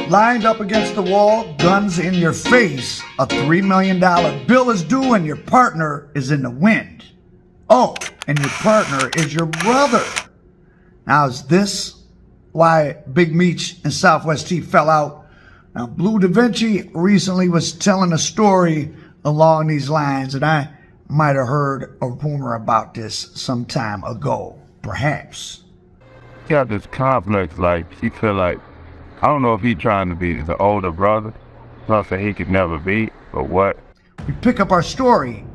Lined up against the wall, guns in your face, a $3 million bill is due and your partner is in the wind. Oh, and your partner is your brother. Now, is this why Big Meech and Southwest T fell out? Now, Bleu DaVinci recently was telling a story along these lines, and I might have heard a rumor about this some time ago, perhaps. He got this complex, like, he feel like, I don't know if he trying to be the older brother, something he could never be, but what? We pick up our story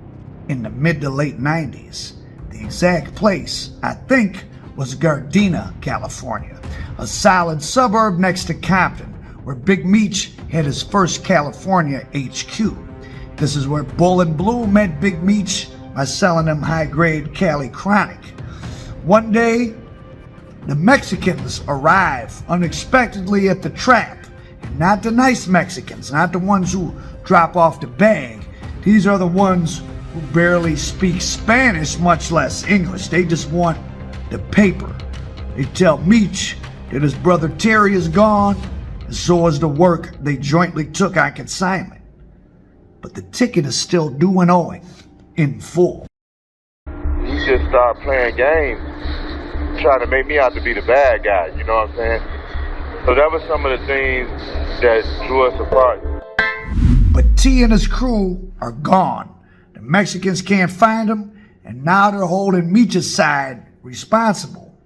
in the mid to late 90s. The exact place, I think, was Gardena, California, a solid suburb next to Compton, where Big Meech had his first California HQ. This is where Bull and Blue met Big Meech by selling him high-grade Cali Chronic. One day, the Mexicans arrive unexpectedly at the trap. And not the nice Mexicans, not the ones who drop off the bag. These are the ones who barely speak Spanish, much less English. They just want the paper. They tell Meech that his brother Terry is gone, and so is the work they jointly took on consignment. But the ticket is still due and owing in full. He just started playing games, trying to make me out to be the bad guy, you know what I'm saying? So that was some of the things that drew us apart. But T and his crew are gone. The Mexicans can't find him, and now they're holding Meech's side responsible.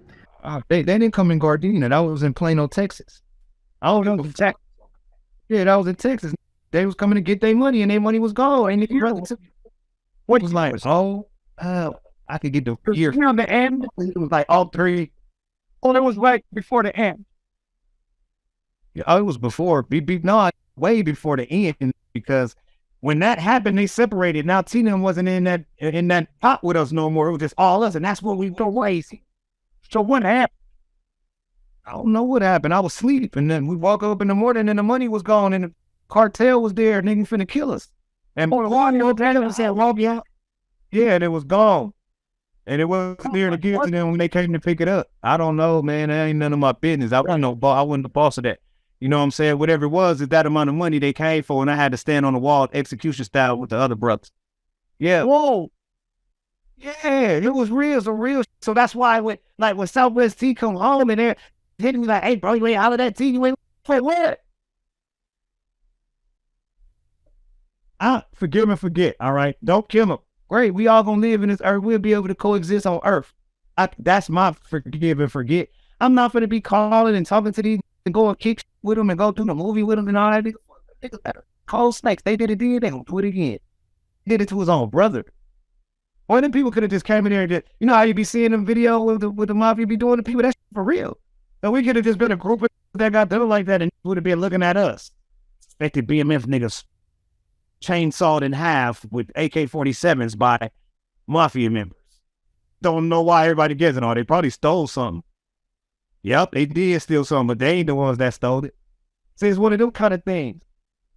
They didn't come in Gardena. That was in Plano, Texas. I was in Texas. Yeah, that was in Texas. They was coming to get their money, and their money was gone. And what was like, I could get the year. On the end, It was like all three. well, it was right before the end. Yeah, it was before. Way before the end, because when that happened, they separated. Now Tina wasn't in that pot with us no more. It was just all us, and that's what we go ways. So what happened? I don't know what happened. I was asleep, and then we woke up in the morning, and the money was gone, and the cartel was there, and they finna kill us. And Oh, the one you said, "Rob you out." yeah, and it was gone. And it was clear to give to them when they came to pick it up. I don't know, man. That ain't none of my business. I wasn't the boss of that. You know what I'm saying? Whatever it was, is that amount of money they came for, and I had to stand on the wall execution style with the other brothers. Yeah. Whoa. Yeah, it was real. So that's why when Southwest T come home and they're hitting me like, "Hey, bro, you ain't out of that T. You ain't wait, what?" Forgive and forget, all right? Don't kill them. Great, we all gonna live in this earth. We'll be able to coexist on earth. That's my forgive and forget. I'm not gonna be calling and talking to these and go and kick with them and go through the movie with them and all that. Niggas cold snakes. They did it, they gonna do it again. Did it to his own brother. Or them people could have just came in there and did, you know how you be seeing them video with the mafia be doing to people? That's for real. So we could have just been a group that got done like that and would have been looking at us. Expected BMF niggas chainsawed in half with AK-47s by mafia members. Don't know why everybody gets it all. They probably stole something. Yep, they did steal something, but they ain't the ones that stole it. See, it's one of them kind of things.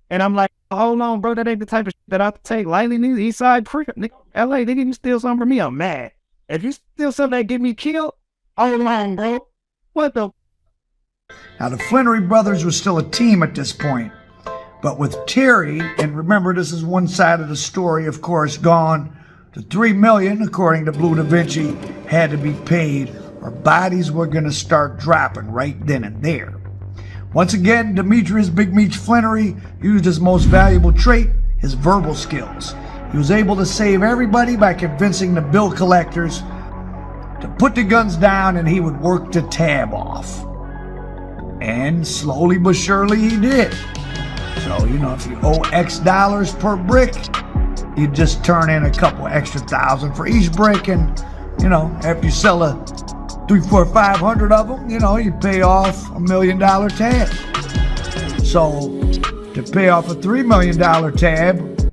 And I'm like, hold on, bro, that ain't the type of shit that I take lightly. Niggas, East Side Crip, nigga, LA, they didn't steal something from me. I'm mad. If you steal something that get me killed, hold on, bro. What the? Now, the Flannery brothers were still a team at this point. But with Terry, and remember, this is one side of the story, of course, gone. The $3 million, according to Bleu DaVinci, had to be paid, or bodies were going to start dropping right then and there. Once again, Demetrius Big Meech Flannery used his most valuable trait, his verbal skills. He was able to save everybody by convincing the bill collectors to put the guns down, and he would work the tab off. And slowly but surely he did. So, you know, if you owe X dollars per brick, you just turn in a couple extra thousand for each brick, and, you know, after you sell a 300, 400, 500 of them, you know, you pay off $1 million tab. So, to pay off a $3 million tab,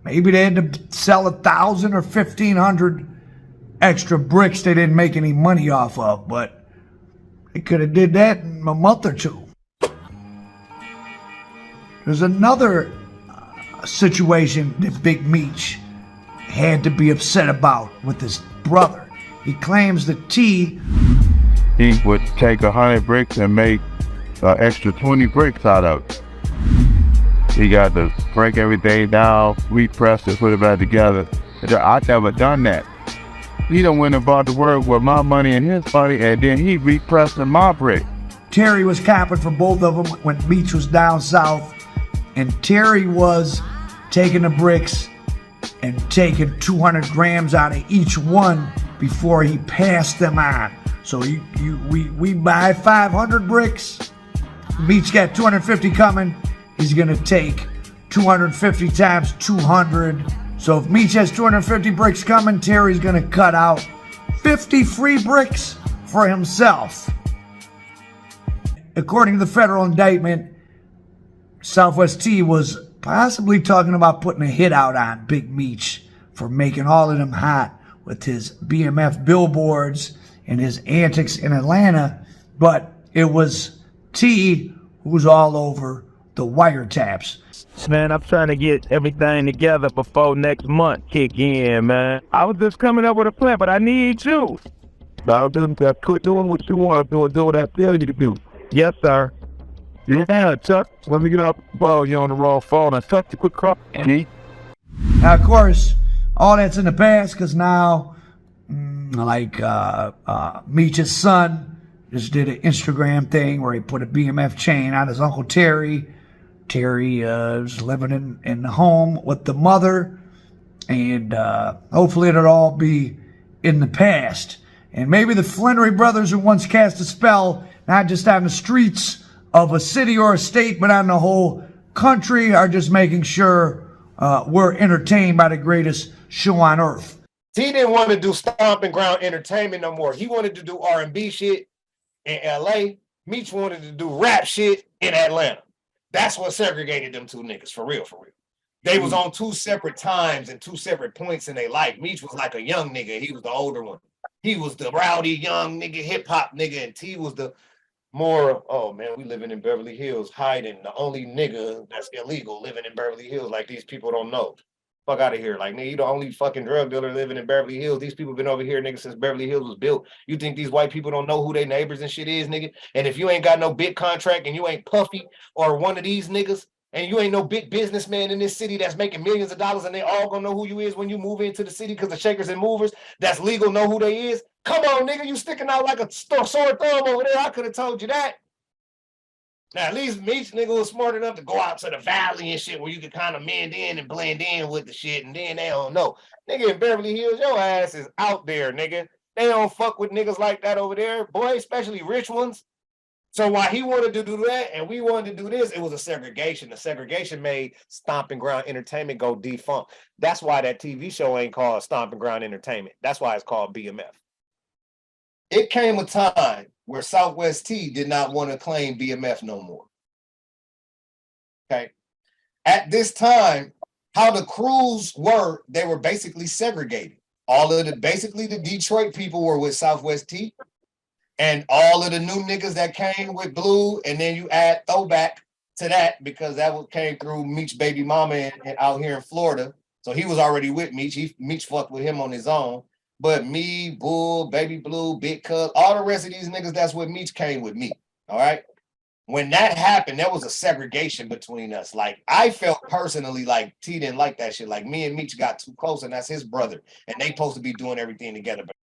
maybe they had to sell 1,000 or 1,500 extra bricks they didn't make any money off of, but they could have did that in a month or two. There's another situation that Big Meech had to be upset about with his brother. He claims that He would take 100 bricks and make extra 20 bricks out of it. He got to break everything down, repress it, put it back together. I never done that. He done went and bought the work with my money and his money, and then he repressing my brick. Terry was capping for both of them when Meech was down south, and Terry was taking the bricks and taking 200 grams out of each one before he passed them on. So we buy 500 bricks. Meech got 250 coming. He's gonna take 250 times 200. So if Meech has 250 bricks coming, Terry's gonna cut out 50 free bricks for himself. According to the federal indictment, Southwest T was possibly talking about putting a hit out on Big Meech for making all of them hot with his BMF billboards and his antics in Atlanta, but it was T who was all over the wiretaps. Man, I'm trying to get everything together before next month kick in, man. I was just coming up with a plan, but I need you. I'll quit doing what you want to do what I tell you to do. Yes, sir. Yeah, Chuck, let me get up. Oh, you're on the wrong phone. I Chuck, you quit crying. Now, of course, all that's in the past because now, Meech's son just did an Instagram thing where he put a BMF chain on his Uncle Terry. Terry is living in the home with the mother, and hopefully it'll all be in the past. And maybe the Flannery brothers who once cast a spell, not just on the streets of a city or a state, but on the whole country, are just making sure we're entertained by the greatest show on earth. T didn't want to do stomping ground entertainment no more. He wanted to do R&B shit in LA. Meech wanted to do rap shit in Atlanta. That's what segregated them two niggas, for real, for real. They was on two separate times and two separate points in their life. Meech was like a young nigga. He was the older one. He was the rowdy young nigga, hip hop nigga, and T was the more, oh man, we living in Beverly Hills, hiding, the only nigga that's illegal living in Beverly Hills, like these people don't know. Fuck out of here. Like, nigga, you the only fucking drug dealer living in Beverly Hills. These people been over here, nigga, since Beverly Hills was built. You think these white people don't know who their neighbors and shit is, nigga? And if you ain't got no big contract and you ain't Puffy or one of these niggas, and you ain't no big businessman in this city that's making millions of dollars and they all gonna know who you is when you move into the city because the shakers and movers that's legal know who they is. Come on, nigga, you sticking out like a sore thumb over there. I could have told you that. Now, at least Meech nigga was smart enough to go out to the valley and shit where you could kind of mend in and blend in with the shit, and then they don't know. Nigga in Beverly Hills, your ass is out there, nigga. They don't fuck with niggas like that over there, boy, especially rich ones. So while he wanted to do that and we wanted to do this, it was a segregation. The segregation made Stomping Ground Entertainment go defunct. That's why that TV show ain't called Stomping Ground Entertainment. That's why it's called BMF. It came a time where Southwest T did not want to claim BMF no more. Okay. At this time, how the crews were, they were basically segregated. Basically the Detroit people were with Southwest T, and all of the new niggas that came with Blue, and then you add Throwback to that because that came through Meech baby mama and out here in Florida. So he was already with Meech. Meech fucked with him on his own. But me, Bull, Baby Blue, Big Cuz, all the rest of these niggas that's with Meech came with me. All right. When that happened, there was a segregation between us. Like, I felt personally like T didn't like that shit. Like, me and Meech got too close, and that's his brother. And they supposed to be doing everything together. But